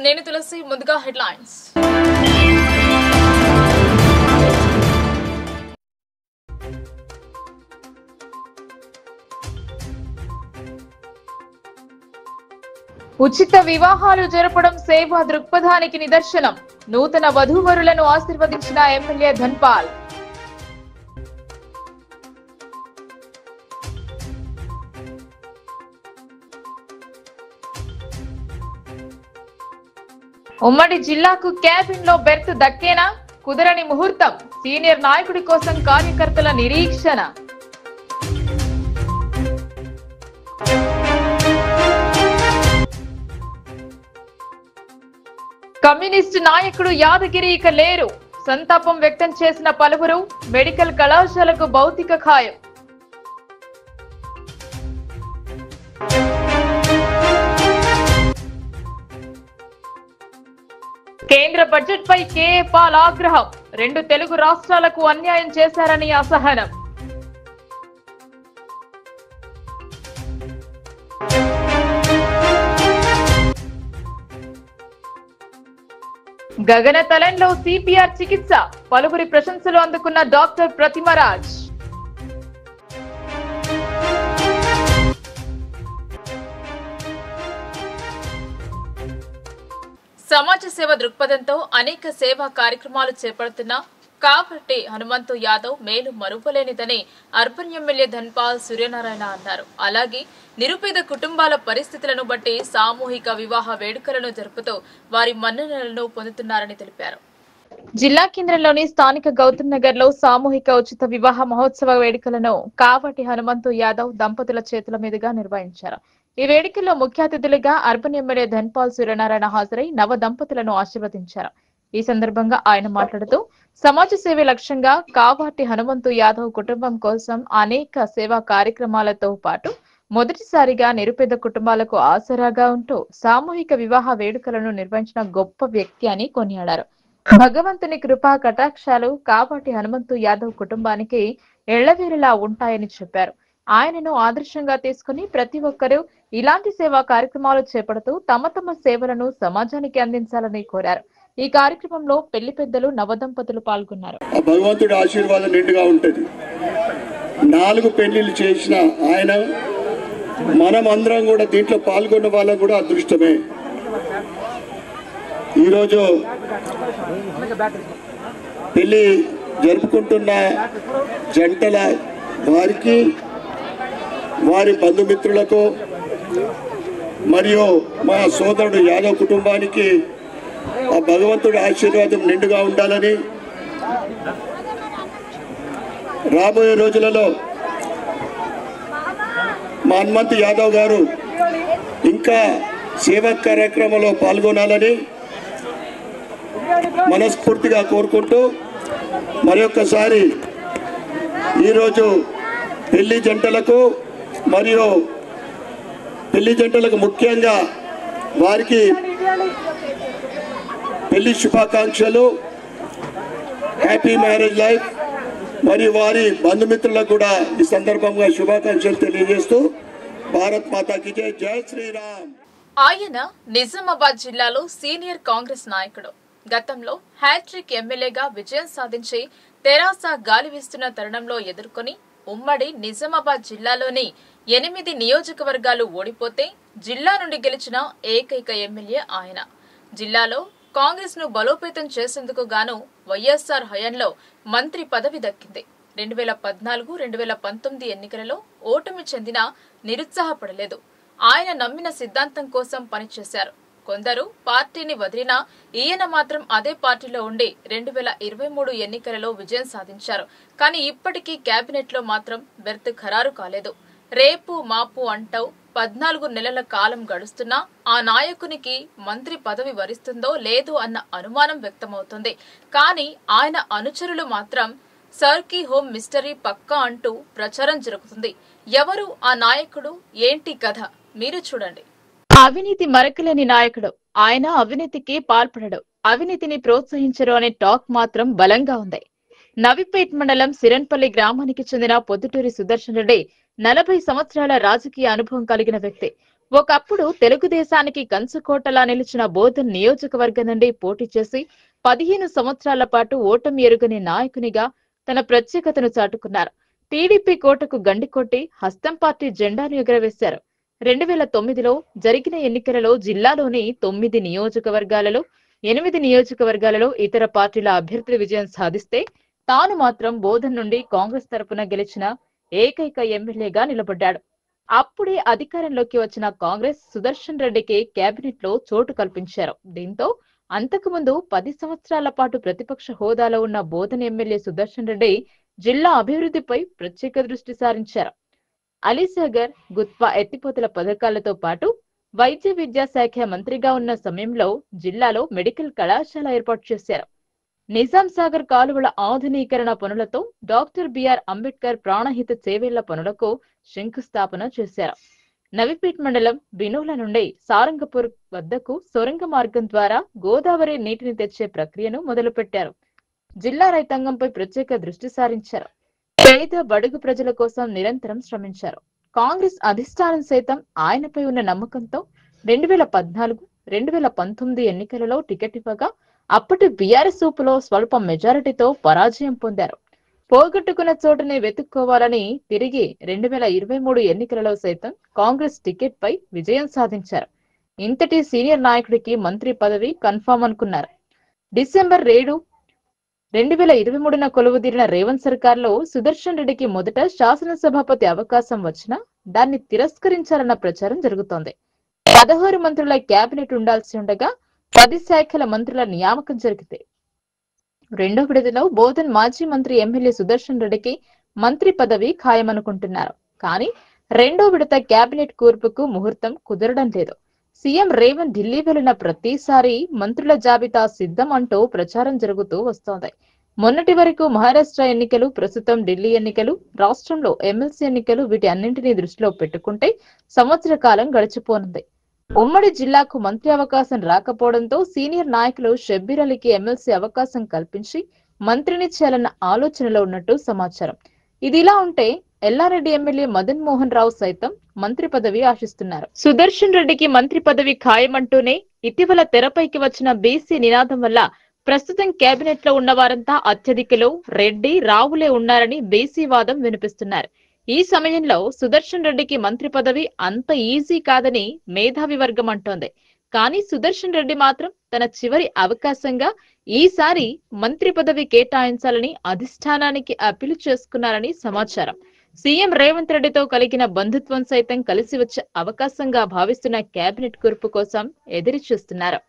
నేను తులసి. ముందుగా హెడ్లైన్స్. ఉచిత వివాహాలు జరపడం సేవా దృక్పథానికి నిదర్శనం. నూతన వధూవరులను ఆశీర్వదించిన ఎమ్మెల్యే ధన్పాల్. ఉమ్మడి జిల్లాకు క్యాబిన్ లో బెర్త్ దక్కేనా? కుదరని ముహూర్తం. సీనియర్ నాయకుడి కోసం కార్యకర్తల నిరీక్షణ. కమ్యూనిస్టు నాయకుడు యాదగిరి ఇక లేరు. సంతాపం వ్యక్తం చేసిన పలువురు. మెడికల్ కళాశాలకు భౌతిక ఖాయం. కేంద్ర బడ్జెట్ పై కేఏ పాల్ ఆగ్రహం. 2 తెలుగు రాష్ట్రాలకు అన్యాయం చేశారని అసహనం. గగనతలంలో సిపిఆర్ చికిత్స. పలువురి ప్రశంసలు అందుకున్న డాక్టర్ ప్రతిమరాజ్. సమాజ సేవ దృక్పథంతో అనేక సేవా కార్యక్రమాలు చేపడుతున్న కావటి హనుమంతు యాదవ్ మేలు మరువలేనిదని అర్బన్ ఎమ్మెల్యే ధన్పాల్ సూర్యనారాయణ అన్నారు. అలాగే నిరుపేద కుటుంబాల పరిస్థితులను బట్టి సామూహిక వివాహ వేడుకలను జరుపుతూ వారి మన్ననలను పొందుతున్నారని తెలిపారు. జిల్లా కేంద్రంలోని స్థానిక గౌతమ్ నగర్ లో సామూహిక ఉచిత వివాహ మహోత్సవ వేడుకలను కావటి హనుమంతు యాదవ్ దంపతుల చేతుల మీదుగా నిర్వహించారు. ఈ వేడుకల్లో ముఖ్య అతిథులుగా అర్బన్ ఎమ్మెల్యే ధన్పాల్ సూర్యనారాయణ హాజరై నవ దంపతులను ఆశీర్వదించారు. ఈ సందర్భంగా ఆయన మాట్లాడుతూ సమాజ సేవే లక్ష్యంగా కావటి హనుమంతు యాదవ్ కుటుంబం కోసం అనేక సేవా కార్యక్రమాలతో పాటు మొదటిసారిగా నిరుపేద కుటుంబాలకు ఆసరాగా ఉంటూ సామూహిక వివాహ వేడుకలను నిర్వహించిన గొప్ప వ్యక్తి అని కొనియాడారు. భగవంతుని కృపా కటాక్షాలు కావటి హనుమంతు యాదవ్ కుటుంబానికి ఎళ్లవేళలా ఉంటాయని చెప్పారు. ఆయనను ఆదర్శంగా తీసుకుని ప్రతి ఒక్కరూ ఇలాంటి సేవా కార్యక్రమాలు చేపడుతూ తమ తమ సేవలను సమాజానికి అందించాలని కోరారు. ఈ కార్యక్రమంలో పెళ్లి పెద్దలు నవదంపతులు పాల్గొన్నారు. భగవంతుడి ఆశీర్వాదం నిండుగా ఉంటది. 4 పెళ్లిళ్ళు చేసిన ఆయన మనం అందరం కూడా దీంట్లో పాల్గొన్న వాళ్ళకు కూడా అదృష్టమే. ఈరోజు పెళ్లి జరుపుకుంటున్న జంటల వారికి, వారి బంధుమిత్రులకు మరియు మా సోదరుడు యాదవ్ కుటుంబానికి ఆ భగవంతుడి ఆశీర్వాదం నిండుగా ఉండాలని, రాబోయే రోజులలో మా హనుమంతు యాదవ్ గారు ఇంకా సేవా కార్యక్రమంలో పాల్గొనాలని మనస్ఫూర్తిగా కోరుకుంటూ మరొకసారి ఈరోజు పెళ్లి జంటలకు మరియు పెళ్లి జంటలకు ముఖ్యంగా వారికి పెళ్లి శుభాకాంక్షలు, హ్యాపీ మ్యారేజ్ లైఫ్, మరియు వారి బంధుమిత్రులకు కూడా ఈ సందర్భంగా శుభాకాంక్షలు తెలియజేస్తూ భారత్ మాతాకి జై, జై శ్రీరామ్. ఆయన నిజామాబాద్ జిల్లాలో సీనియర్ కాంగ్రెస్ నాయకుడు. గతంలో హ్యాట్రిక్ ఎమ్మెల్యేగా విజయం సాధించి తెరాస గాలి వీస్తున్న తరుణంలో ఎదుర్కొని ఉమ్మడి నిజామాబాద్ జిల్లాలోని 8 నియోజకవర్గాలు ఓడిపోతే జిల్లా నుండి గెలిచిన ఏకైక ఎమ్మెల్యే ఆయన. జిల్లాలో కాంగ్రెస్ ను బలోపేతం చేసేందుకు గాను వైఎస్ఆర్ హయాంలో మంత్రి పదవి దక్కింది. 2014-2019 ఎన్నికలలో ఓటమి చెందినా నిరుత్సాహపడలేదు. ఆయన నమ్మిన సిద్ధాంతం కోసం పనిచేశారు. కొందరు పార్టీని వదిలినా ఈయన మాత్రం అదే పార్టీలో ఉండి 2023 ఎన్నికలలో విజయం సాధించారు. కానీ ఇప్పటికీ కేబినెట్ లో మాత్రం బెర్త్ ఖరారు కాలేదు. రేపు మాపు అంటూ 14 నెలల కాలం గడుస్తున్నా ఆ నాయకునికి మంత్రి పదవి వరిస్తుందో లేదో అన్న అనుమానం వ్యక్తమవుతుంది. కానీ ఆయన అనుచరులు మాత్రం సర్కీ హోమ్ మిస్టరీ పక్కా అంటూ ప్రచారం జరుగుతుంది. ఎవరు ఆ నాయకుడు, ఏంటి కథ మీరు చూడండి. అవినీతి మరకలేని నాయకుడు. ఆయన అవినీతికి పాల్పడడు, అవినీతిని ప్రోత్సహించరు అనే టాక్ మాత్రం బలంగా ఉంది. నవిపేట్ మండలం సిరన్పల్లి గ్రామానికి చెందిన పొద్దుటూరి సుదర్శన్ రెడ్డి 40 సంవత్సరాల రాజకీయ అనుభవం కలిగిన వ్యక్తి. ఒకప్పుడు తెలుగుదేశానికి కంచుకోటలా నిలిచిన బోధన్ నియోజకవర్గం నుండి పోటీ చేసి 15 సంవత్సరాల పాటు ఓటమి ఎరుగని నాయకునిగా తన ప్రత్యేకతను చాటుకున్నారు. టీడీపీ కోటకు గండికొట్టి హస్తం పార్టీ జెండాను ఎగురవేశారు. 2009లో జరిగిన ఎన్నికలలో జిల్లాలోని 9 నియోజకవర్గాలలో 8 నియోజకవర్గాలలో ఇతర పార్టీల అభ్యర్థులు విజయం సాధిస్తే తాను మాత్రం బోధన్ నుండి కాంగ్రెస్ తరపున గెలిచిన ఏకైక ఎమ్మెల్యేగా నిలబడ్డాడు. అప్పుడే అధికారంలోకి వచ్చిన కాంగ్రెస్ సుదర్శన్ రెడ్డికి కేబినెట్ లో చోటు కల్పించారు. దీంతో అంతకుముందు 10 సంవత్సరాల పాటు ప్రతిపక్ష హోదాలో ఉన్న బోధన్ ఎమ్మెల్యే సుదర్శన్ రెడ్డి జిల్లా అభివృద్ధిపై ప్రత్యేక దృష్టి సారించారు. అలీసాగర్, గుత్పా ఎత్తిపోతల పథకాలతో పాటు వైద్య విద్యా శాఖ మంత్రిగా ఉన్న సమయంలో జిల్లాలో మెడికల్ కళాశాల ఏర్పాటు చేశారు. నిజాం సాగర్ కాలువల ఆధునీకరణ పనులతో డాక్టర్ బిఆర్ అంబేద్కర్ ప్రాణహిత చేవేళ్ల పనులకు శంకుస్థాపన చేశారు. నవిపేట్ మండలం బినోల నుండి సారంగపూర్ వద్దకు సొరంగ మార్గం ద్వారా గోదావరి నీటిని తెచ్చే ప్రక్రియను మొదలుపెట్టారు. జిల్లా రైతాంగంపై ప్రత్యేక దృష్టి సారించారు. పేద బడుగు ప్రజల కోసం నిరంతరం శ్రమించారు. కాంగ్రెస్ అధిష్టానం సైతం ఆయనపై ఉన్న నమ్మకంతో 2014, 2019 ఎన్నికలలో టికెట్ ఇవ్వగా అప్పటి బీఆర్ఎస్ ఊపులో స్వల్ప మెజారిటీతో పరాజయం పొందారు. పోగొట్టుకున్న చోటుని వెతుక్కోవాలని తిరిగి 2023 ఎన్నికలలో సైతం కాంగ్రెస్ టికెట్ పై విజయం సాధించారు. ఇంతటి సీనియర్ నాయకుడికి మంత్రి పదవి కన్ఫామ్ అనుకున్నారు. డిసెంబర్ 7, 2023న కొలువుదీరిన రేవంత్ సర్కార్లో సుదర్శన్ రెడ్డికి మొదట శాసనసభాపతి అవకాశం వచ్చినా దాన్ని తిరస్కరించాలన్న ప్రచారం జరుగుతోంది. 16 మంత్రుల కేబినెట్ ఉండాల్సి ఉండగా 10 శాఖల మంత్రుల నియామకం జరిగితే రెండో విడతలో బోధన్ మాజీ మంత్రి ఎమ్మెల్యే సుదర్శన్ రెడ్డికి మంత్రి పదవి ఖాయమనుకుంటున్నారు. కానీ రెండో విడత కేబినెట్ కూర్పుకు ముహూర్తం కుదరడం లేదు. సీఎం రేవంత్ ఢిల్లీ వెళ్లిన ప్రతిసారి మంత్రుల జాబితా సిద్ధం అంటూ ప్రచారం జరుగుతూ వస్తోంది. మొన్నటి వరకు మహారాష్ట్ర ఎన్నికలు, ప్రస్తుతం ఢిల్లీ ఎన్నికలు, రాష్ట్రంలో ఎమ్మెల్సీ ఎన్నికలు వీటి అన్నింటినీ దృష్టిలో పెట్టుకుంటే సంవత్సర కాలం గడిచిపోనుంది. ఉమ్మడి జిల్లాకు మంత్రి అవకాశం రాకపోవడంతో సీనియర్ నాయకులు షబ్బీర్ అలీకి ఎమ్మెల్సీ అవకాశం కల్పించి మంత్రిని చేయాలన్న ఆలోచనలో ఉన్నట్టు సమాచారం. ఇదిలా ఉంటే ఎల్లారెడ్డి ఎమ్మెల్యే మదన్ మోహన్ రావు సైతం మంత్రి పదవి ఆశిస్తున్నారు. సుదర్శన్ రెడ్డికి మంత్రి పదవి ఖాయమంటూనే ఇటీవల తెరపైకి వచ్చిన బీసీ నినాదం వల్ల ప్రస్తుతం కేబినెట్ లో ఉన్న వారంతా అత్యధికలో రెడ్డి, రావులే ఉన్నారని బీసీ వాదం వినిపిస్తున్నారు. ఈ సమయంలో సుదర్శన్ రెడ్డికి మంత్రి పదవి అంత ఈజీ కాదని మేధావి వర్గం అంటోంది. కానీ సుదర్శన్ రెడ్డి మాత్రం తన చివరి అవకాశంగా ఈసారి మంత్రి పదవి కేటాయించాలని అధిష్టానానికి అప్పీలు చేసుకున్నారని సమాచారం. సీఎం రేవంత్ రెడ్డితో కలిగిన బంధుత్వం సైతం కలిసి వచ్చే అవకాశంగా భావిస్తున్న కేబినెట్ కూర్పు కోసం ఎదురు చూస్తున్నారు.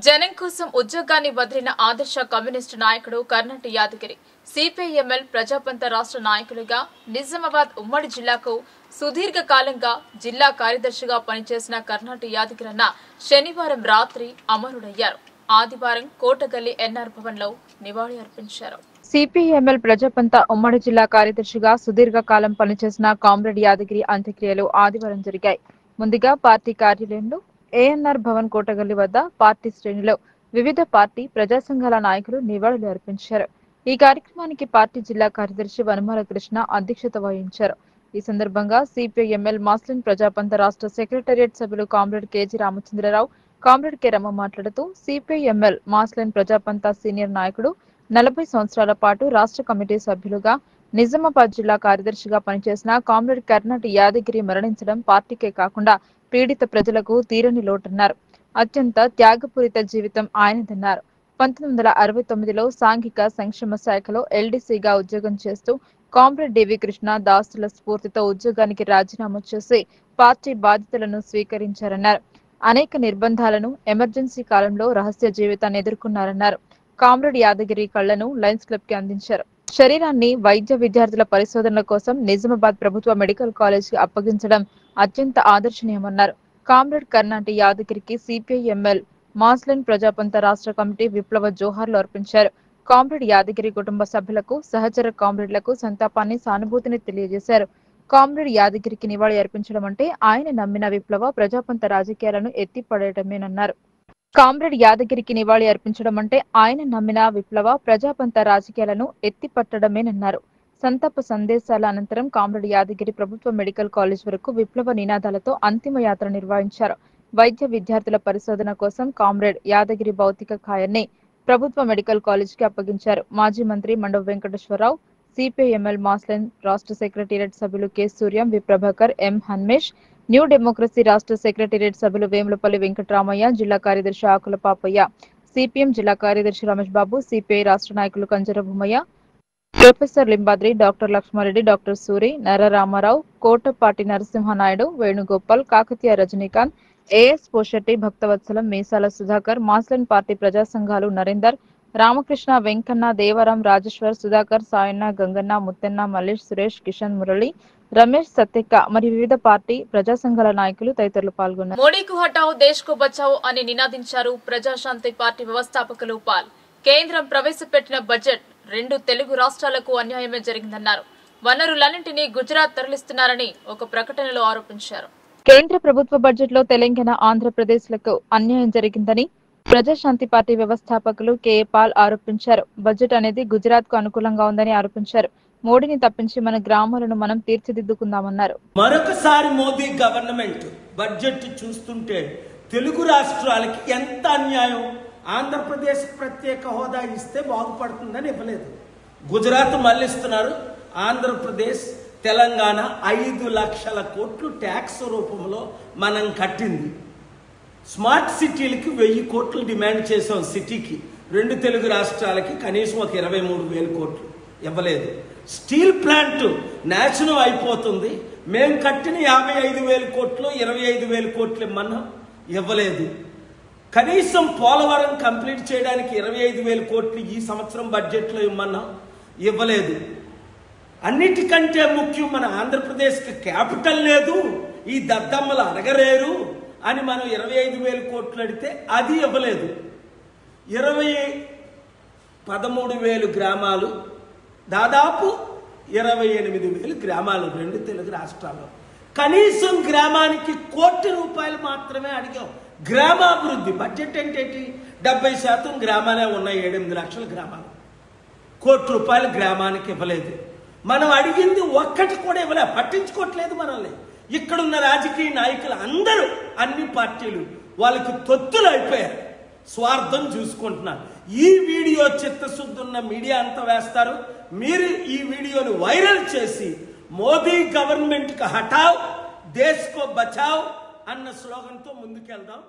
జనం కోసం ఉద్యోగాన్ని వదిలిన ఆదర్శ కమ్యూనిస్టు నాయకుడు కర్ణంటి యాదగిరి సిపిఐఎంఎల్ ప్రజాపంత రాష్ట్ర నాయకులుగా నిజామాబాద్ ఉమ్మడి జిల్లాకు సుదీర్ఘ కాలంగా జిల్లా కార్యదర్శిగా పనిచేసిన కర్ణంటి యాదగిరి అన్న శనివారం రాత్రి అమరుడయ్యారు. ఆదివారం కోటగల్లి ఎన్ఆర్ భవన్ లో నివాళి అర్పించారు. సిపిఐఎంఎల్ ప్రజాపంత ఉమ్మడి జిల్లా కార్యదర్శిగా సుదీర్ఘ కాలం పనిచేసిన కామ్రేడ్ యాదగిరి అంత్యక్రియలు ఆదివారం జరిగాయి. ముందుగా పార్టీ కార్యాలయంలో ఏఎన్ఆర్ భవన్ కోటగల్లి వద్ద పార్టీ శ్రేణులు, వివిధ పార్టీ ప్రజా సంఘాల నాయకులు నివాళులు అర్పించారు. ఈ కార్యక్రమానికి పార్టీ జిల్లా కార్యదర్శి వనమాల కృష్ణ అధ్యక్షత వహించారు. ఈ సందర్భంగా సిపిఐఎంఎల్ మాస్లిన్ ప్రజాపంత రాష్ట్ర సెక్రటేరియట్ సభ్యులు comrade K G Ramachandra Rao, comrade K Rama మాట్లాడుతూ సిపిఐఎంఎల్ మాస్లిన్ ప్రజాపంత సీనియర్ నాయకుడు 40 సంవత్సరాల పాటు రాష్ట్ర కమిటీ సభ్యులుగా నిజామాబాద్ జిల్లా కార్యదర్శిగా పనిచేసిన కామ్రేడ్ కర్ణంటి యాదగిరి మరణించడం పార్టీకే కాకుండా పీడిత ప్రజలకు తీరని లోటన్నారు. అత్యంత త్యాగపూరిత జీవితం ఆయనదన్నారు. 1969లో సాంఘిక సంక్షేమ శాఖలో ఎల్డీసీగా ఉద్యోగం చేస్తూ కామ్రేడ్ డివి కృష్ణ దాసుల స్ఫూర్తితో ఉద్యోగానికి రాజీనామా చేసి పార్టీ బాధ్యతలను స్వీకరించారన్నారు. అనేక నిర్బంధాలను ఎమర్జెన్సీ కాలంలో రహస్య జీవితాన్ని ఎదుర్కొన్నారన్నారు. కామ్రేడ్ యాదగిరి కళ్లను లయన్స్ క్లబ్ కి అందించారు. శరీరాన్ని వైద్య విద్యార్థుల పరిశోధనల కోసం నిజామాబాద్ ప్రభుత్వ మెడికల్ కాలేజ్ కి అప్పగించడం అత్యంత ఆదర్శనీయమన్నారు. కామ్రేడ్ కర్ణంటి యాదగిరికి సిపిఐఎంఎల్ మాస్లెన్ ప్రజాపంత రాష్ట్ర కమిటీ విప్లవ జోహార్లు అర్పించారు. కామ్రేడ్ యాదగిరి కుటుంబ సభ్యులకు, సహచర కామ్రేడ్లకు సంతాపాన్ని, సానుభూతిని తెలియజేశారు. కామ్రేడ్ యాదగిరికి నివాళి అర్పించడం అంటే ఆయన నమ్మిన విప్లవ ప్రజాపంత రాజకీయాలను ఎత్తిపడేయడమేనన్నారు. కామ్రేడ్ యాదగిరికి నివాళి అర్పించడం అంటే ఆయన నమ్మిన విప్లవ ప్రజాపంత రాజకీయాలను ఎత్తిపట్టడమేనన్నారు. సంతాప సందేశాల అనంతరం కామ్రేడ్ యాదగిరి ప్రభుత్వ మెడికల్ కాలేజ్ వరకు విప్లవ నినాదాలతో అంతిమ యాత్ర నిర్వహించారు. వైద్య విద్యార్థుల పరిశోధన కోసం కామ్రేడ్ యాదగిరి భౌతిక కాయాన్ని ప్రభుత్వ మెడికల్ కాలేజ్ కి అప్పగించారు. మాజీ మంత్రి మండవ వెంకటేశ్వరరావు, సిపిఐఎంఎల్ మాస్లెన్ రాష్ట్ర సెక్రటేరియట్ సభ్యులు కె సూర్యం, వి ప్రభాకర్, ఎం హన్మేష్, న్యూ డెమోక్రసీ రాష్ట్ర సెక్రటేరియట్ సభ్యులు వేములపల్లి వెంకటరామయ్య, జిల్లా కార్యదర్శి ఆకుల పాపయ్య, సిపిఎం జిల్లా కార్యదర్శి రమేష్ బాబు, సిపిఐ రాష్ట్ర నాయకులు Kanjara Bhoomaiah, professor Limbadri, doctor Lakshma Reddy, doctor Suri, Nara Ramarao, Kotapati Narasimha Naidu, Venugopal, Kakatiya Rajinikanth, A S Poshetti, Bhaktavatsalam, Meesala Sudhakar, mass line party ప్రజా సంఘాలు నరేందర్, రామకృష్ణ, వెంకన్న, దేవరం, రాజేశ్వర్, సుధాకర్, సాయన్న, గంగన్న, ముత్తెన్న, మల్లేష్, సురేష్, కిషన్, మురళి, రమేష్, సత్యక్క మరియు వివిధ పార్టీ ప్రజా సంఘాల నాయకులు తదితరులు పాల్గొన్నారు. మోడీకు హటావ్, దేశ్ కు బచావ్ అని నినాదించారు ప్రజాశాంతి పార్టీ వ్యవస్థాపకులు పాల్. కేంద్రం ప్రవేశపెట్టిన బడ్జెట్ రెండు తెలుగు రాష్ట్రాలకు అన్యాయమే జరిగిందన్నారు. వనరులన్నింటినీ గుజరాత్ తరలిస్తున్నారని ఒక ప్రకటనలో ఆరోపించారు. కేంద్ర ప్రభుత్వ బడ్జెట్ లో తెలంగాణ, ఆంధ్రప్రదేశ్ లకు అన్యాయం జరిగిందని ప్రజాశాంతి పార్టీ వ్యవస్థాపకులు కె పాల్ ఆరోపించారు. బడ్జెట్ అనేది గుజరాత్ కు అనుకూలంగా ఉందని ఆరోపించారు. మోడీని తప్పించి మన గ్రామాలను మనం తీర్చిదిద్దుకుందామన్నారు. మరొకసారి మోదీ గవర్నమెంట్ బడ్జెట్ చూస్తుంటే తెలుగు రాష్ట్రాలకి ఎంత అన్యాయం. ఆంధ్రప్రదేశ్ ప్రత్యేక హోదా ఇస్తే బాగుపడుతుందని ఇవ్వలేదు. గుజరాత్ మళ్ళిస్తున్నారు. ఆంధ్రప్రదేశ్, తెలంగాణ 5 లక్షల కోట్లు ట్యాక్స్ రూపంలో మనం కట్టింది. స్మార్ట్ సిటీలకి 1000 కోట్లు డిమాండ్ చేసాం. సిటీకి 2 తెలుగు రాష్ట్రాలకి కనీసం ఒక 23,000 కోట్లు ఇవ్వలేదు. స్టీల్ ప్లాంట్ నాశనం అయిపోతుంది. మేము కట్టిన 55,000 కోట్లు 25,000 కోట్లు ఇమ్మన్నాం, ఇవ్వలేదు. కనీసం పోలవరం కంప్లీట్ చేయడానికి 25,000 కోట్లు ఈ సంవత్సరం బడ్జెట్లో ఇమ్మన్నాం, ఇవ్వలేదు. అన్నిటికంటే ముఖ్యం మన ఆంధ్రప్రదేశ్కి క్యాపిటల్ లేదు, ఈ దద్దమ్మలు అడగలేరు అని మనం 25,000 కోట్లు అడిగితే అది ఇవ్వలేదు. 13,000 గ్రామాలు, దాదాపు 28,000 గ్రామాలు 2 తెలుగు రాష్ట్రాల్లో. కనీసం గ్రామానికి ₹1,00,00,000 మాత్రమే అడిగాం. గ్రామాభివృద్ధి బడ్జెట్ అంటే 70% గ్రామాలే ఉన్నాయి. 7-8 లక్షల గ్రామాలు. ₹1,00,00,000 గ్రామానికి ఇవ్వలేదు. మనం అడిగింది ఒక్కటి కూడా ఇవ్వలే. పట్టించుకోవట్లేదు మనల్ని. ఇక్కడున్న రాజకీయ నాయకులు అందరూ, అన్ని పార్టీలు వాళ్ళకి తొత్తులు అయిపోయారు. స్వార్థం చూసుకుంటున్నారు. ఈ వీడియో చిత్తశుద్ధి ఉన్న మీడియా అంతా వేస్తారు. మీరు ఈ వీడియోని వైరల్ చేసి మోదీ గవర్నమెంట్ కి హటావ్, దేశ్ కో బచావ్ అన్న స్లోగన్తో ముందుకెళ్దాం.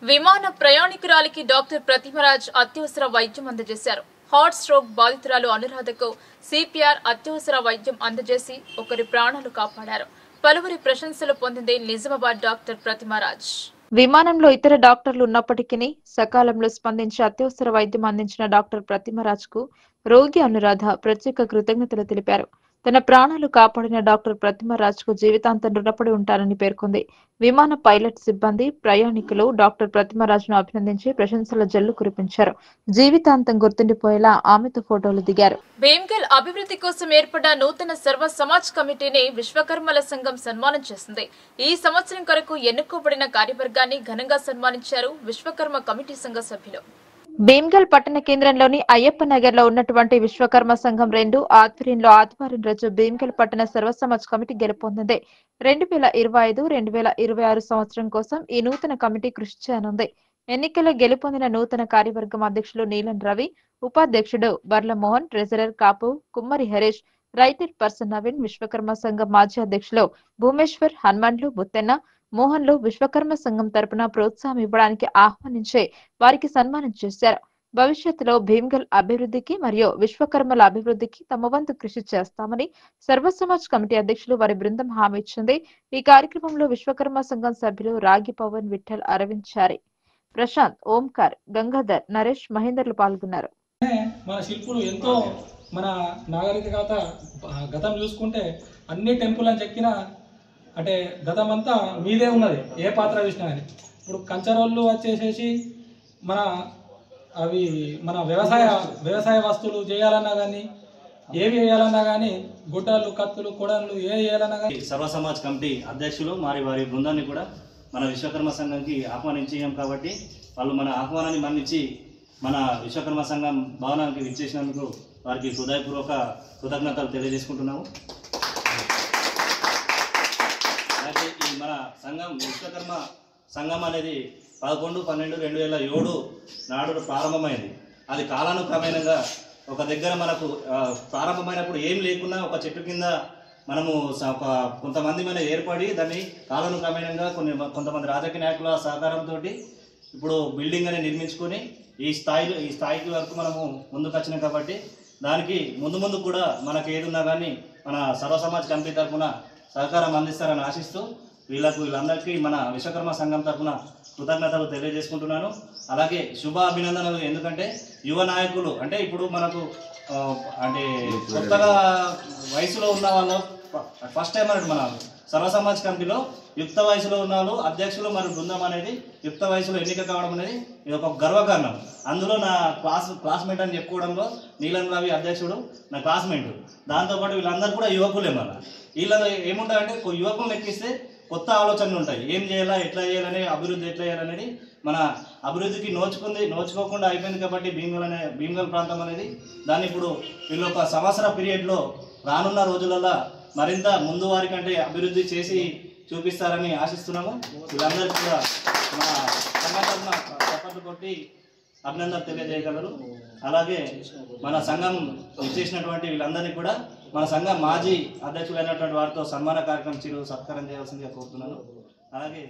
విమాన ప్రయాణికురాలికి డాక్టర్ ప్రతిమరాజ్ అత్యవసర వైద్యం అందజేశారు. హార్ట్ స్ట్రోక్ బాధితురాలు అనురాధకు సిపిఆర్ అత్యవసర వైద్యం అందజేసి ఒకరి ప్రాణాలు కాపాడారు. పలువురి ప్రశంసలు పొందింది నిజామాబాద్ డాక్టర్ ప్రతిమరాజ్. విమానంలో ఇతర డాక్టర్లు ఉన్నప్పటికీ సకాలంలో స్పందించి అత్యవసర వైద్యం అందించిన డాక్టర్ ప్రతిమరాజ్ కు రోగి అనురాధ ప్రత్యేక కృతజ్ఞతలు తెలిపారు. తన ప్రాణాలు కాపాడిన డాక్టర్ ప్రతిమరాజ్ కు జీవితాంతం రుణపడి ఉంటారని పేర్కొంది. విమాన పైలట్ సిబ్బంది, ప్రయాణికులు డాక్టర్ ప్రతిమరాజ్ ను అభినందించి ప్రశంసల జల్లు కురిపించారు. జీవితాంతం గుర్తుండిపోయేలా ఆమెతో ఫోటోలు దిగారు. భీమ్గల్ అభివృద్ధి కోసం ఏర్పడ్డ నూతన సర్వ సమాజ్ కమిటీని విశ్వకర్మల సంఘం సన్మానం చేసింది. ఈ సంవత్సరం కొరకు ఎన్నుకోబడిన కార్యవర్గాన్ని ఘనంగా సన్మానించారు విశ్వకర్మ కమిటీ సంఘ సభ్యులు. భీమ్గల్ పట్టణ కేంద్రంలోని అయ్యప్ప నగర్ లో ఉన్నటువంటి విశ్వకర్మ సంఘం 2 ఆధ్వర్యంలో ఆదివారం రోజు భీమ్గల్ పట్టణ సర్వ సమాజ్ కమిటీ గెలుపొందింది. 2025-2026 సంవత్సరం కోసం ఈ నూతన కమిటీ కృషి చేయనుంది. ఎన్నికల్లో గెలుపొందిన నూతన కార్యవర్గం అధ్యక్షులు నీలం రవి, ఉపాధ్యక్షుడు బర్ల మోహన్, ట్రెజరర్ కాపు కుమ్మరి హరీష్, రైటర్ పర్సన్ నవీన్, విశ్వకర్మ సంఘం మాజీ అధ్యక్షులు భూమేశ్వర్, హనుమండ్లు, ముత్తెన్న, మోహన్లు విశ్వకర్మ సంఘం తరపున ప్రోత్సాహం ఇవ్వడానికి ఆహ్వానించి వారికి సన్మానం చేశారు. భవిష్యత్తులో భీమ్గల్ అభివృద్ధికి మరియు విశ్వకర్మల అభివృద్ధికి తమ వంతు కృషి చేస్తామని సర్వ సమాజ్ కమిటీ అధ్యక్షులు వారి బృందం హామీ ఇచ్చింది. ఈ కార్యక్రమంలో విశ్వకర్మ సంఘం సభ్యులు రాగి పవన్, విఠల్, అరవింద్ చారి, ప్రశాంత్, ఓంకార్, గంగాధర్, నరేష్, మహేందర్లు పాల్గొన్నారు. మన శిల్పులు ఎంతో మన నాగరికత గతం చూసుకుంటే అన్ని టెంపుల్ అని చెక్కిన అంటే గతం అంతా మీదే ఉన్నది. ఏ పాత్ర చూసినా కానీ ఇప్పుడు కంచరోళ్ళు వచ్చేసేసి మన వ్యవసాయ వస్తువులు చేయాలన్నా కానీ ఏవి వేయాలన్నా కానీ గుడ్డలు కత్తులు కొడలు ఏవి వేయాలన్నా కానీ సర్వ సమాజ్ కమిటీ అధ్యక్షులు వారి బృందాన్ని కూడా మన విశ్వకర్మ సంఘంకి ఆహ్వానించాం కాబట్టి వాళ్ళు మన ఆహ్వానాన్ని మన్నించి మన విశ్వకర్మ సంఘం భవనానికి విచ్చేసినందుకు వారికి హృదయపూర్వక కృతజ్ఞతలు తెలియజేసుకుంటున్నాము. అలాగే ఈ మన సంఘం విశ్వకర్మ సంఘం అనేది 11/12/2007 నాడు ప్రారంభమైంది. అది కాలానుక్రమేణంగా ఒక దగ్గర మనకు ప్రారంభమైనప్పుడు ఏం లేకున్నా ఒక చెట్టు కింద మనము కొంతమంది మనం ఏర్పడి దాన్ని కాలానుక్రమేణంగా కొంతమంది రాజకీయ నాయకుల సహకారంతో ఇప్పుడు బిల్డింగ్ అనేది నిర్మించుకొని ఈ స్థాయికి వరకు మనము ముందుకు వచ్చినాం. కాబట్టి దానికి ముందు కూడా మనకు ఏదున్నా కానీ మన సర్వ సమాజ్ కమిటీ తరఫున సహకారం అందిస్తారని ఆశిస్తూ వీళ్ళందరికీ మన విశ్వకర్మ సంఘం తరఫున కృతజ్ఞతలు తెలియజేసుకుంటున్నాను. అలాగే శుభ అభినందనలు. ఎందుకంటే యువ నాయకులు అంటే ఇప్పుడు మనకు అంటే కొత్తగా వయసులో ఉన్న వాళ్ళు ఫస్ట్ టైం అన్నట్టు మన సర్వ సమాజ్ కమిటీలో యుక్త వయసులో ఉన్న వాళ్ళు అధ్యక్షులు మరియు బృందం అనేది యుక్త వయసులో ఎన్నిక కావడం అనేది ఇది ఒక గర్వకారణం. అందులో నా క్లాస్మేట్ అని చెప్పుకోవడంలో నీలం రవి అధ్యక్షుడు నా క్లాస్మేట్. దాంతోపాటు వీళ్ళందరూ కూడా యువకులే. వీళ్ళ ఏముంటాయంటే యువకులను ఎక్కిస్తే కొత్త ఆలోచనలు ఉంటాయి. ఏం చేయాలా, ఎట్లా చేయాలని, అభివృద్ధి ఎట్లా చేయాలనేది మన అభివృద్ధికి నోచుకోకుండా అయిపోయింది. కాబట్టి భీమ్గల్ ప్రాంతం అనేది దాన్ని ఇప్పుడు వీళ్ళు ఒక సంవత్సర పీరియడ్లో రానున్న రోజులలో మరింత ముందు వారి కంటే అభివృద్ధి చేసి చూపిస్తారని ఆశిస్తున్నాము. వీళ్ళందరికీ కూడా మన సంఘటన చప్పట్లు కొట్టి అభినందనలు తెలియజేయగలరు. అలాగే మన సంఘం ఇచ్చేసినటువంటి వీళ్ళందరినీ కూడా మన సంఘం మాజీ అధ్యక్షులైనటువంటి వారితో సన్మాన కార్యక్రమం సత్కారం చేయాల్సిందిగా కోరుతున్నాను. అలాగే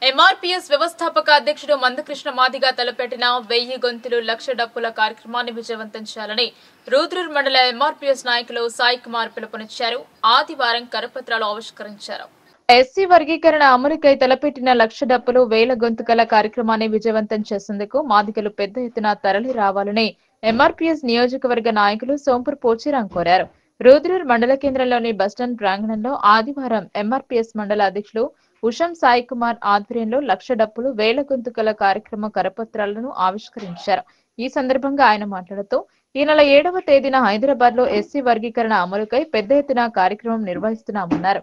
ఎంఆర్పీఎస్ వ్యవస్థాపక అధ్యక్షుడు మందకృష్ణ మాదిగా తలపెట్టిన 1000 గొంతులు 1,00,000 డప్పుల కార్యక్రమాన్ని విజయవంతం చేయాలని రూద్రూర్ మండల ఎంఆర్పీఎస్ నాయకులు సాయి కుమార్ పిలుపునిచ్చారు. ఆదివారం కరపత్రాలు ఆవిష్కరించారు. ఎస్సీ వర్గీకరణ అమలుకై తలపెట్టిన 1,00,000 డప్పులు 1000 గొంతుకల కార్యక్రమాన్ని విజయవంతం చేసేందుకు మాదిగలు పెద్ద ఎత్తున తరలి రావాలని ఎంఆర్పీఎస్ నియోజకవర్గ నాయకులు సోంపూర్ పోచిరాం కోరారు. రూద్రూర్ మండల కేంద్రంలోని బస్టాండ్ ప్రాంగణంలో ఆదివారం ఎంఆర్పీఎస్ మండల అధ్యక్షులు ఉషం సాయి కుమార్ ఆధ్వర్యంలో 1,00,000 డప్పులు 1000 గొంతుకల కార్యక్రమ కరపత్రాలను ఆవిష్కరించారు. ఈ సందర్భంగా ఆయన మాట్లాడుతూ ఈ నెల 7వ తేదీన హైదరాబాద్ లో ఎస్సీ వర్గీకరణ అమలుకై పెద్ద ఎత్తున కార్యక్రమం నిర్వహిస్తున్నామన్నారు.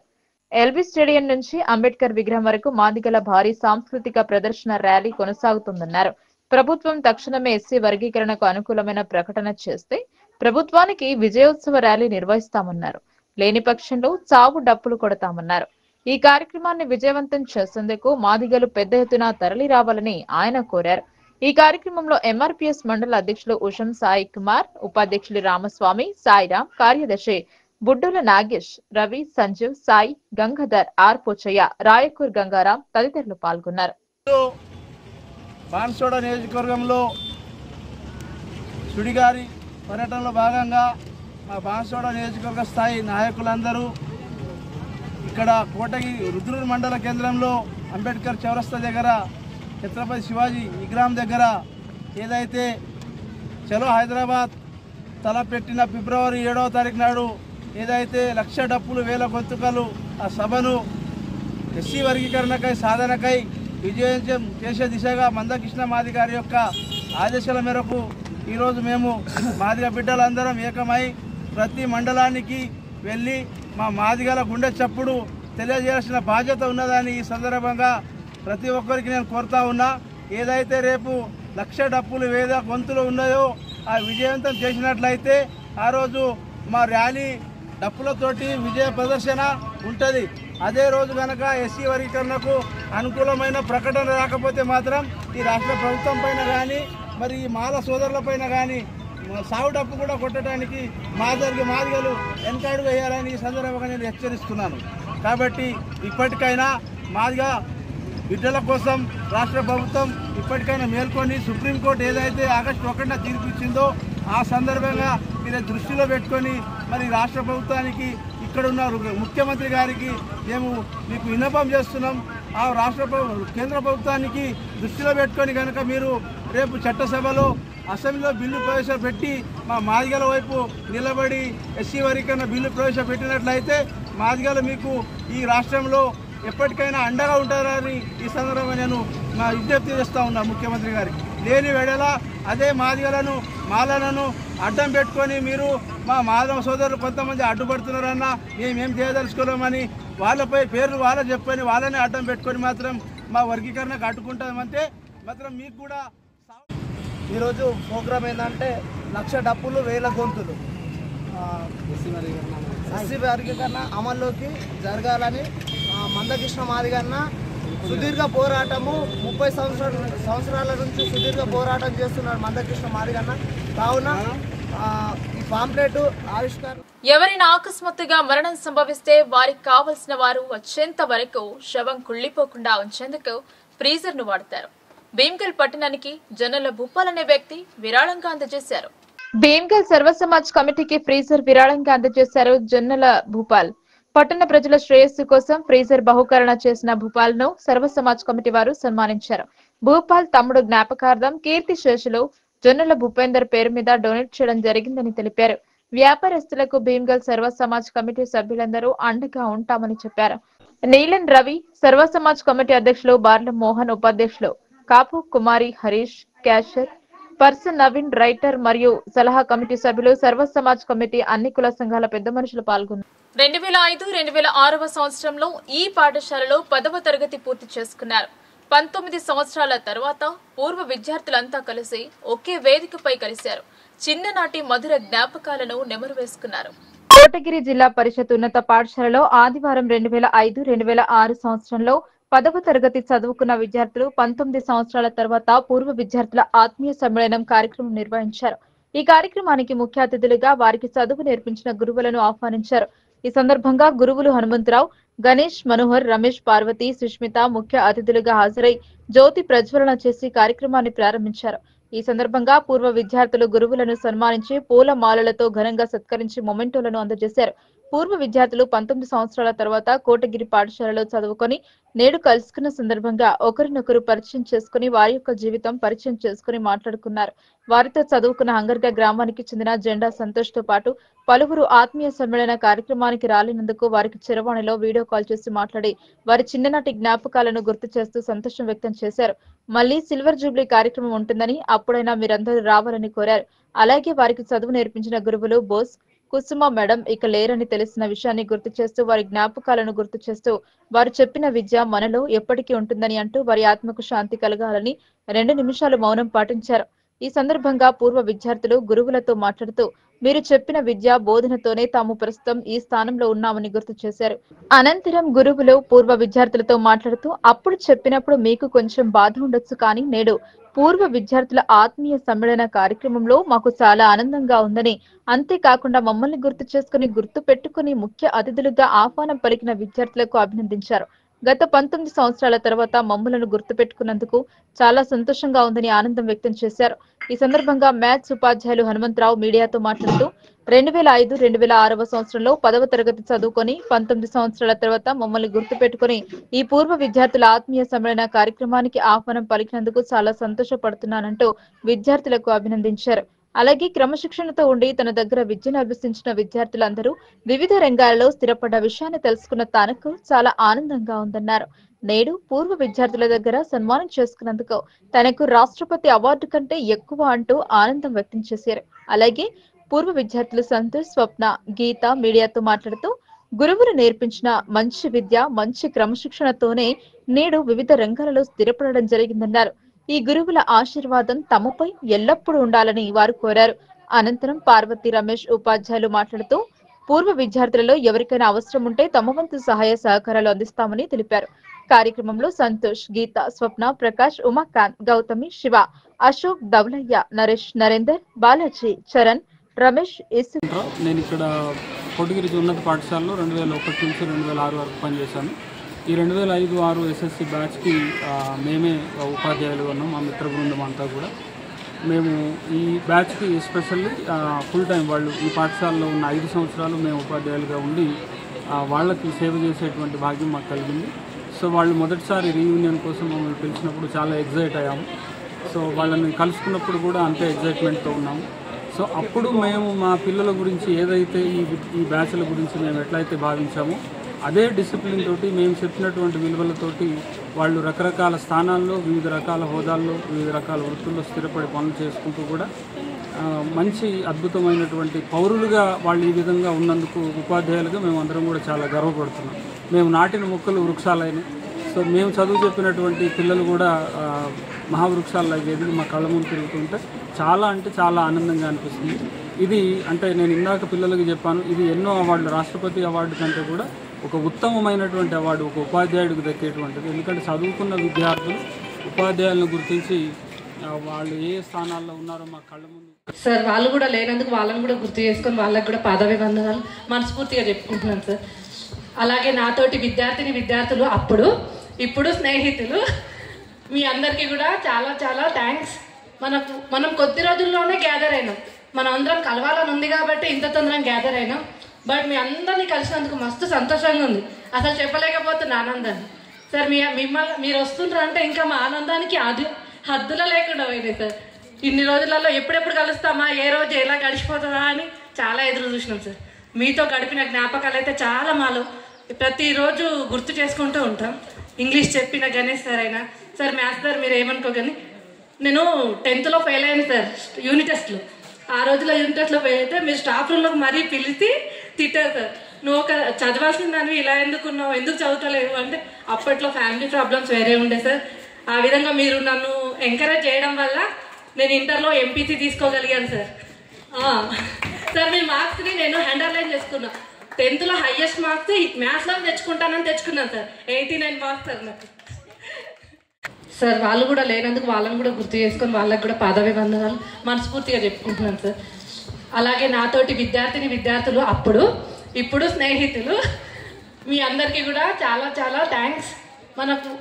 ఎల్బీ స్టేడియం నుంచి అంబేద్కర్ విగ్రహం వరకు మాదిగల భారీ సాంస్కృతిక ప్రదర్శన ర్యాలీ కొనసాగుతుందన్నారు. ప్రభుత్వం తక్షణమే ఎస్సీ వర్గీకరణకు అనుకూలమైన ప్రకటన చేస్తే ప్రభుత్వానికి విజయోత్సవ ర్యాలీ నిర్వహిస్తామన్నారు. లేని పక్షంలో చావు డప్పులు కొడతామన్నారు. ఈ కార్యక్రమాన్ని విజయవంతం చేసేందుకు మాదిగలు పెద్ద ఎత్తున తరలి రావాలని ఆయన కోరారు. ఈ కార్యక్రమంలో ఎంఆర్పీఎస్ మండల అధ్యక్షులు ఉషం సాయి కుమార్, ఉపాధ్యక్షులు రామస్వామి, సాయిరాం, కార్యదర్శి బుడ్డుల నాగేష్, రవి, సంజీవ్, సాయి, గంగాధర్, ఆర్ పోచయ్య, రాయకూర్ గంగారాం తదితరులు పాల్గొన్నారు. బాన్సోడ నియోజకవర్గంలో సుడిగారి పర్యటనలో భాగంగా మా బాన్సోడ నియోజకవర్గ స్థాయి నాయకులందరూ ఇక్కడ కోటగిరి రుద్రూర్ మండల కేంద్రంలో అంబేద్కర్ చౌరస్తా దగ్గర ఛత్రపతి శివాజీ విగ్రహం దగ్గర ఏదైతే చలో హైదరాబాద్ తలపెట్టిన ఫిబ్రవరి 7వ తారీఖు నాడు ఏదైతే 1,00,000 డప్పులు 1000 గొంతుకలు ఆ సభను ఎస్సీ వర్గీకరణకై సాధనకై విజయం చేసే దిశగా మందకృష్ణ మాది గారి యొక్క ఆదేశాల మేరకు ఈరోజు మేము మాదిగ బిడ్డలందరం ఏకమై ప్రతి మండలానికి వెళ్ళి మా మాదిగల గుండె చప్పుడు తెలియజేయాల్సిన బాధ్యత ఉన్నదని ఈ సందర్భంగా ప్రతి ఒక్కరికి నేను కోరుతా ఉన్నా. ఏదైతే రేపు 1,00,000 డప్పులు 1000 గొంతులు ఉన్నాయో ఆ విజయవంతం చేసినట్లయితే ఆ రోజు మా ర్యాలీ డప్పులతోటి విజయ ప్రదర్శన ఉంటుంది. అదే రోజు కనుక ఎస్సీ వర్గీకరణకు అనుకూలమైన ప్రకటన రాకపోతే మాత్రం ఈ రాష్ట్ర ప్రభుత్వం పైన కానీ మరి ఈ మాల సోదరుల పైన కానీ సాగు డప్పు కూడా కొట్టడానికి మాదిగలు వెనకాడు వేయాలని ఈ సందర్భంగా నేను హెచ్చరిస్తున్నాను. కాబట్టి ఇప్పటికైనా మాదిగా బిడ్డల కోసం రాష్ట్ర ప్రభుత్వం ఇప్పటికైనా మేల్కొని సుప్రీంకోర్టు ఏదైతే ఆగస్టు 1న తీర్పు ఇచ్చిందో ఆ సందర్భంగా మీరు దృష్టిలో పెట్టుకొని మరి రాష్ట్ర ప్రభుత్వానికి ఇక్కడ ఉన్న ముఖ్యమంత్రి గారికి మేము మీకు విన్నపం చేస్తున్నాం. ఆ కేంద్ర ప్రభుత్వానికి దృష్టిలో పెట్టుకొని కనుక మీరు రేపు చట్టసభలో అసెంబ్లీలో బిల్లు ప్రవేశపెట్టి మా మాదిగల వైపు నిలబడి ఎస్సీ వర్గీకరణ బిల్లు ప్రవేశపెట్టినట్లయితే మాదిగలు మీకు ఈ రాష్ట్రంలో ఎప్పటికైనా అండగా ఉంటారని ఈ సందర్భంగా నేను మా విజ్ఞప్తి చేస్తూ ఉన్నాం ముఖ్యమంత్రి గారికి. లేని వేళల అదే మాదిగలను మాలలను అడ్డం పెట్టుకొని మీరు మా మాధవ సోదరులు కొంతమంది అడ్డుపడుతున్నారన్నా మేమేం చేయదలుచుకోలేమని వాళ్ళపై పేర్లు వాళ్ళ చెప్పుకొని వాళ్ళని అడ్డం పెట్టుకొని మాత్రం మా వర్గీకరణకు అడ్డుకుంటామంటే మాత్రం మీకు కూడా. ఈరోజు ప్రోగ్రామ్ ఏంటంటే 1,00,000 డప్పులు 1000 గొంతులు ఎస్సీ వర్గీకరణ అమల్లోకి జరగాలని మందకృష్ణ మాదిగన్న సుదీర్ఘ పోరాటము 30 సంవత్సరాల నుంచి సుదీర్ఘ పోరాటం చేస్తున్నాడు మందకృష్ణ మాదిగన్న. కావున ఈ పాంప్లెట్ ఆవిష్కరణ ఎవరైనా అకస్మాత్తుగా మరణం సంభవిస్తే వారికి కావలసిన వారు వచ్చేంత వరకు శవం కుళ్లిపోకుండా ఉంచేందుకు ఫ్రీజర్ ను వాడతారు. భీమ్గల్ పట్టణానికి జొన్నల భూపాల్ అనే వ్యక్తి విరాళంగా అందజేశారు. భీమ్గల్ సర్వ సమాజ్ కమిటీకి ఫ్రీజర్ విరాళంగా అందజేశారు జొన్నల భూపాల్. పట్టణ ప్రజల శ్రేయస్సు కోసం ఫ్రీజర్ బహుకరణ చేసిన భూపాల్ ను సర్వ సమాజ్ కమిటీ వారు సన్మానించారు. భూపాల్ తమ్ముడు జ్ఞాపకార్థం కీర్తి శేషులు జొన్నల భూపేందర్ పేరు మీద డొనేట్ చేయడం జరిగిందని తెలిపారు. వ్యాపారస్తులకు భీమ్గల్ సర్వ సమాజ్ కమిటీ సభ్యులందరూ అండగా ఉంటామని చెప్పారు. నీలన్ రవి సర్వ సమాజ్ కమిటీ అధ్యక్షులు బార్ల మోహన్, ఉపాధ్యక్షులు Kapu Kumari Harish, cashier person Naveen, writer మరియు సలహా కమిటీ సభ్యులు, సర్వ సమాజ్ కమిటీ అన్ని కుల సంఘాల పెద్ద మనుషులు పాల్గొన్నారు. 2005-2006 సంవత్సరంలో ఈ పాఠశాలలో 10వ తరగతి పూర్తి చేసుకున్నారు. 19 సంవత్సరాల తర్వాత పూర్వ విద్యార్థులంతా కలిసి ఒకే వేదికపై కలిశారు. చిన్ననాటి మధుర జ్ఞాపకాలను నెమరు వేసుకున్నారు. కోటగిరి జిల్లా పరిషత్ ఉన్నత పాఠశాలలో ఆదివారం 2005-2006 సంవత్సరంలో 10వ తరగతి చదువుకున్న విద్యార్థులు 19 సంవత్సరాల తర్వాత పూర్వ విద్యార్థుల ఆత్మీయ సమ్మేళనం కార్యక్రమం నిర్వహించారు. ఈ కార్యక్రమానికి ముఖ్య అతిథులుగా వారికి చదువు నేర్పించిన గురువులను ఆహ్వానించారు. ఈ సందర్భంగా గురువులు హనుమంతరావు, గణేష్, మనోహర్, రమేష్, పార్వతి, సుష్మిత ముఖ్య అతిథులుగా హాజరై జ్యోతి ప్రజ్వలన చేసి కార్యక్రమాన్ని ప్రారంభించారు. ఈ సందర్భంగా పూర్వ విద్యార్థులు గురువులను సన్మానించి పూల మాలలతో ఘనంగా సత్కరించి మొమెంటోలను అందజేశారు. పూర్వ విద్యార్థులు 19 సంవత్సరాల తర్వాత కోటగిరి పాఠశాలలో చదువుకొని నేడు కలుసుకున్న సందర్భంగా ఒకరినొకరు పరిచయం చేసుకుని వారి యొక్క జీవితం పరిచయం చేసుకుని మాట్లాడుకున్నారు. వారితో చదువుకున్న హంగర్గా గ్రామానికి చెందిన జెండా సంతోష్ తో పాటు పలువురు ఆత్మీయ సమ్మేళన కార్యక్రమానికి రాలినందుకు వారికి చిరవాణిలో వీడియో కాల్ చేసి మాట్లాడి వారి చిన్ననాటి జ్ఞాపకాలను గుర్తు చేస్తూ సంతోషం వ్యక్తం చేశారు. మళ్లీ సిల్వర్ జూబ్లీ కార్యక్రమం ఉంటుందని అప్పుడైనా మీరందరూ రావాలని కోరారు. అలాగే వారికి చదువు నేర్పించిన గురువులు బోస్, కుసుమ మేడం ఇక లేరని తెలిసిన విషయాన్ని గుర్తు చేస్తూ వారి జ్ఞాపకాలను గుర్తు చేస్తూ వారు చెప్పిన విద్య మనలో ఎప్పటికీ ఉంటుందని అంటూ వారి ఆత్మకు శాంతి కలగాలని 2 నిమిషాలు మౌనం పాటించారు. ఈ సందర్భంగా పూర్వ విద్యార్థులు గురువులతో మాట్లాడుతూ మీరు చెప్పిన విద్యా బోధనతోనే తాము ప్రస్తుతం ఈ స్థానంలో ఉన్నామని గుర్తు చేశారు. అనంతరం గురువులు పూర్వ విద్యార్థులతో మాట్లాడుతూ అప్పుడు చెప్పినప్పుడు మీకు కొంచెం బాధ ఉండొచ్చు, కానీ నేడు పూర్వ విద్యార్థుల ఆత్మీయ సమ్మేళన కార్యక్రమంలో మాకు చాలా ఆనందంగా ఉందని, అంతేకాకుండా మమ్మల్ని గుర్తు చేసుకుని గుర్తు పెట్టుకుని ముఖ్య అతిథులుగా ఆహ్వానం పలికిన విద్యార్థులకు అభినందించారు. గత 19 సంవత్సరాల తర్వాత మమ్మలను గుర్తు పెట్టుకున్నందుకు చాలా సంతోషంగా ఉందని ఆనందం వ్యక్తం చేశారు. ఈ సందర్భంగా మ్యాథ్స్ ఉపాధ్యాయులు హనుమంతరావు మీడియాతో మాట్లాడుతూ 2005-2006 సంవత్సరంలో 10వ తరగతి చదువుకొని 19 సంవత్సరాల తర్వాత మమ్మల్ని గుర్తు పెట్టుకుని ఈ పూర్వ విద్యార్థుల ఆత్మీయ సమ్మేళన కార్యక్రమానికి ఆహ్వానం పలికినందుకు చాలా సంతోషపడుతున్నానంటూ విద్యార్థులకు అభినందించారు. అలాగే క్రమశిక్షణతో ఉండి తన దగ్గర విద్యను అభ్యసించిన విద్యార్థులందరూ వివిధ రంగాలలో స్థిరపడ్డ విషయాన్ని తెలుసుకున్న తనకు చాలా ఆనందంగా ఉందన్నారు. నేడు పూర్వ విద్యార్థుల దగ్గర సన్మానం చేసుకున్నందుకు తనకు రాష్ట్రపతి అవార్డు కంటే ఎక్కువ అంటూ ఆనందం వ్యక్తం చేశారు. అలాగే పూర్వ విద్యార్థులు సంతోష్, స్వప్న, గీత మీడియాతో మాట్లాడుతూ గురువులు నేర్పించిన మంచి విద్య, మంచి క్రమశిక్షణతోనే నేడు వివిధ రంగాలలో స్థిరపడడం జరిగిందన్నారు. ఈ గురువుల ఆశీర్వాదం తమపై ఎల్లప్పుడూ ఉండాలని వారు కోరారు. అనంతరం పార్వతి, రమేష్ ఉపాధ్యాయులు మాట్లాడుతూ పూర్వ విద్యార్థులలో ఎవరికైనా అవసరం ఉంటే తమ వంతు సహాయ సహకారాలు అందిస్తామని తెలిపారు. కార్యక్రమంలో సంతోష్, గీత, స్వప్న, ప్రకాష్, ఉమాకాంత్, గౌతమి, శివ, అశోక్, దౌలయ్య, నరేష్, నరేందర్, బాలాజీ, చరణ్, రమేష్. నేను ఇక్కడ కోటగిరి ఉన్నత పాఠశాలలో 2001 నుంచి 2006 వరకు పనిచేశాను. ఈ 2005-06 ఎస్ఎస్సి బ్యాచ్కి మేమే ఉపాధ్యాయులు ఉన్నాం, మా మిత్ర బృందం అంతా కూడా. మేము ఈ బ్యాచ్కి ఎస్పెషల్లీ ఫుల్ టైం వాళ్ళు ఈ పాఠశాలలో ఉన్న 5 సంవత్సరాలు మేము ఉపాధ్యాయులుగా ఉండి వాళ్ళకి సేవ చేసేటువంటి భాగ్యం మాకు కలిగింది. సో వాళ్ళు మొదటిసారి రీయూనియన్ కోసం మమ్మల్ని పిలిచినప్పుడు చాలా ఎగ్జైట్ అయ్యాము. సో వాళ్ళని కలుసుకున్నప్పుడు కూడా అంతే ఎగ్జైట్మెంట్తో ఉన్నాము. సో అప్పుడు మేము మా పిల్లల గురించి ఏదైతే ఈ బ్యాచ్ల గురించి మేము ఎట్లయితే భావించామో అదే డిసిప్లిన్ తోటి మేము చెప్పినటువంటి విలువలతోటి వాళ్ళు రకరకాల స్థానాల్లో వివిధ రకాల హోదాల్లో వివిధ రకాల వృత్తుల్లో స్థిరపడి పనులు చేసుకుంటూ కూడా మంచి అద్భుతమైనటువంటి పౌరులుగా వాళ్ళు ఈ విధంగా ఉన్నందుకు ఉపాధ్యాయులుగా మేము అందరం కూడా చాలా గర్వపడుతున్నాం. మేము నాటిన మొక్కలు వృక్షాలైన, సో మేము చదువు చెప్పినటువంటి పిల్లలు కూడా మహావృక్షాలకి ఎదిగి మా కళ్ళ ముందు తిరుగుతుంటే చాలా అంటే చాలా ఆనందంగా అనిపిస్తుంది. ఇది అంటే నేను ఇందాక పిల్లలకి చెప్పాను, ఇది ఎన్నో అవార్డులు, రాష్ట్రపతి అవార్డు కంటే కూడా ఒక ఉత్తమమైనటువంటి అవార్డు ఒక ఉపాధ్యాయుడికి దక్కేటువంటిది. ఎందుకంటే చదువుకున్న విద్యార్థులు ఉపాధ్యాయులను గుర్తించి వాళ్ళు ఏ స్థానాల్లో ఉన్నారో మా కళ్ళ ముందు సార్ వాళ్ళు కూడా లేనందుకు వాళ్ళని కూడా గుర్తు చేసుకొని వాళ్ళకి కూడా పాదాభివందనాలు మనస్ఫూర్తిగా చెప్పుకుంటున్నాను సార్. అలాగే నాతోటి విద్యార్థులు అప్పుడు ఇప్పుడు స్నేహితులు మీ అందరికీ కూడా చాలా చాలా థ్యాంక్స్. మనం కొద్ది రోజుల్లోనే గ్యాదర్ అయినాం. మనం అందరం కలవాలని ఉంది కాబట్టి ఇంత తొందరగా గ్యాదర్ అయినాం. బట్ మీ అందరినీ కలిసినందుకు మస్తు సంతోషంగా ఉంది. అసలు చెప్పలేకపోతున్న ఆనందాన్ని సార్. మీరు వస్తుంటారంటే ఇంకా మా ఆనందానికి హద్దులో లేకుండా పోయినాయి సార్. ఇన్ని రోజులలో ఎప్పుడెప్పుడు కలుస్తామా, ఏ రోజు ఎలా గడిచిపోతుందా అని చాలా ఎదురు చూసినాం సార్. మీతో గడిపిన జ్ఞాపకాలు అయితే చాలా మాలో ప్రతిరోజు గుర్తు చేసుకుంటూ ఉంటాం. ఇంగ్లీష్ చెప్పిన గణేష్ సార్ అయినా సార్, మ్యాథ్స్ సార్ మీరు ఏమనుకోగాని నేను 10th ఫెయిల్ అయ్యాను సార్ యూనిట్ టెస్ట్లో. ఆ రోజులో యూనిట్ టెస్ట్లో ఫెయిల్ అయితే మీరు స్టాఫ్ రూమ్లోకి మరీ పిలిచి తిట్టారు సార్. నువ్వు ఒక చదవాల్సిన దానివి ఇలా ఎందుకున్నావు, ఎందుకు చదువుతలేవు అంటే అప్పట్లో ఫ్యామిలీ ప్రాబ్లమ్స్ వేరే ఉండే సార్. ఆ విధంగా మీరు నన్ను ఎంకరేజ్ చేయడం వల్ల నేను ఇంటర్లో ఎంపీసీ తీసుకోగలిగాను సార్. సార్ మీ మార్క్స్ని నేను అండర్లైన్ చేసుకున్నా. 10th హైయెస్ట్ మార్క్స్ మ్యాథ్స్లో తెచ్చుకుంటానని తెచ్చుకున్నాను సార్. 89 మార్క్స్ సార్ నాకు. సార్ వాళ్ళు కూడా లేనందుకు వాళ్ళని కూడా గుర్తు చేసుకొని వాళ్ళకి కూడా పాదాభివందనాలు మనస్ఫూర్తిగా చెప్పుకుంటున్నాను సార్. అలాగే నాతోటి విద్యార్థులు అప్పుడు ఇప్పుడు స్నేహితులు మీ అందరికీ కూడా చాలా చాలా థ్యాంక్స్.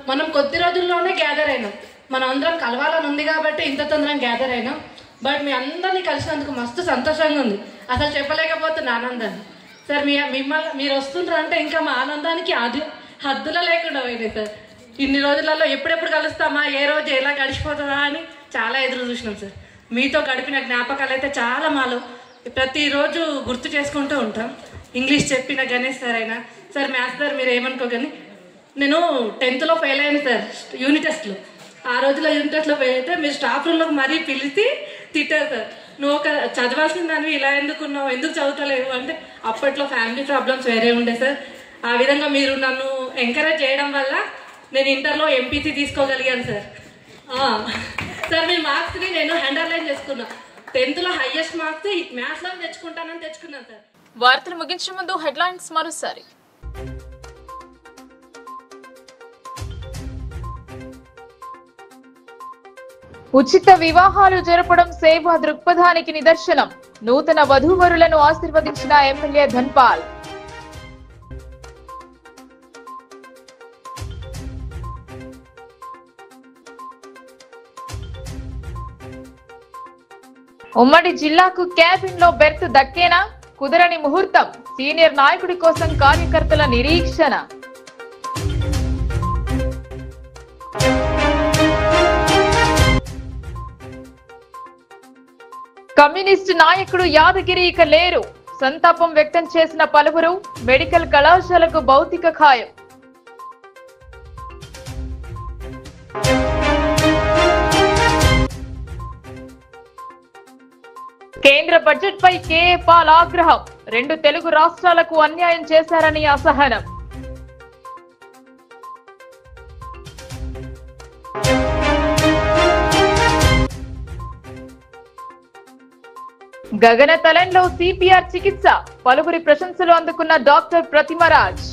మనం కొద్ది రోజుల్లోనే గ్యాదర్ అయినాం. మనం అందరం కలవాలని ఉంది కాబట్టి ఇంత తొందరగా గ్యాదర్ అయినాం. బట్ మీ అందరినీ కలిసినందుకు మస్తు సంతోషంగా ఉంది. అసలు చెప్పలేకపోతున్న ఆనందాన్ని సార్. మీరు వస్తుంటారంటే ఇంకా మా ఆనందానికి హద్దులో లేకుండా పోయినాయి సార్. ఇన్ని రోజులలో ఎప్పుడెప్పుడు కలుస్తామా, ఏ రోజు ఎలా గడిచిపోతుందా అని చాలా ఎదురు చూసినాం సార్. మీతో గడిపిన జ్ఞాపకాలు అయితే చాలా మాలో ప్రతిరోజు గుర్తు చేసుకుంటూ ఉంటాం. ఇంగ్లీష్ చెప్పిన గణేష్ సార్ అయినా సార్, మ్యాథ్స్ సార్ మీరు ఏమనుకోగాని నేను 10th ఫెయిల్ అయ్యాను సార్ యూనిట్ టెస్ట్లో. ఆ రోజులో యూనిట్ టెస్ట్లో ఫెయిల్ అయితే మీరు స్టాఫ్ రూమ్లోకి మరీ పిలిచి తిట్టారు సార్. నువ్వు ఒక చదవాల్సిన దానివి ఇలా ఎందుకున్నావు, ఎందుకు చదువుతలేవు అంటే అప్పట్లో ఫ్యామిలీ ప్రాబ్లమ్స్ వేరే ఉండే సార్. ఆ విధంగా మీరు నన్ను ఎంకరేజ్ చేయడం వల్ల నేను ఇంటర్లో ఎంపీసీ తీసుకోగలిగాను సార్. సార్ మీ మార్క్స్ని నేను అండర్లైన్ చేసుకున్నా. 10th హైయెస్ట్ మార్క్స్ మ్యాథ్స్లో తెచ్చుకుంటానని తెచ్చుకున్నాను సార్. వార్తలు ముగించే ముందు హెడ్లైన్స్ మరోసారి. ఉచిత వివాహాలు జరపడం సేవా దృక్పథానికి నిదర్శనం. నూతన వధూవరులను ఆశీర్వదించిన ఎమ్మెల్యే ధన్పాల్. ఉమ్మడి జిల్లాకు క్యాబిన్ లో బెర్త్ దక్కేనా? కుదరని ముహూర్తం. సీనియర్ నాయకుడి కోసం కార్యకర్తల నిరీక్షణ. కమ్యూనిస్టు నాయకుడు యాదగిరి ఇక లేరు. సంతాపం వ్యక్తం చేసిన పలువురు. మెడికల్ కళాశాలకు భౌతిక ఖాయం. కేంద్ర బడ్జెట్ పై కేఏ పాల్ ఆగ్రహం. 2 తెలుగు రాష్ట్రాలకు అన్యాయం చేశారని అసహనం. గగనతలంలో సిపిఆర్ చికిత్స. పలువురి ప్రశంసలు అందుకున్న డాక్టర్ ప్రతిమరాజ్.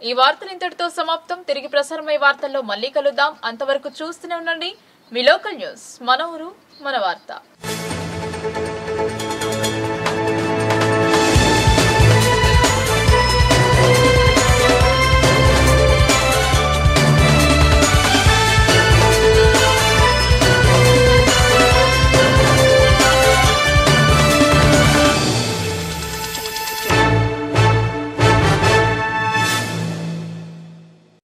ఈ వార్తలు ఇంతటితో సమాప్తం. తిరిగి ప్రసారమయ్యే వార్తల్లో మళ్ళీ కలుద్దాం. అంతవరకు చూస్తూనే ఉండండి మీ లోకల్ న్యూస్. మన ఊరు మన వార్త.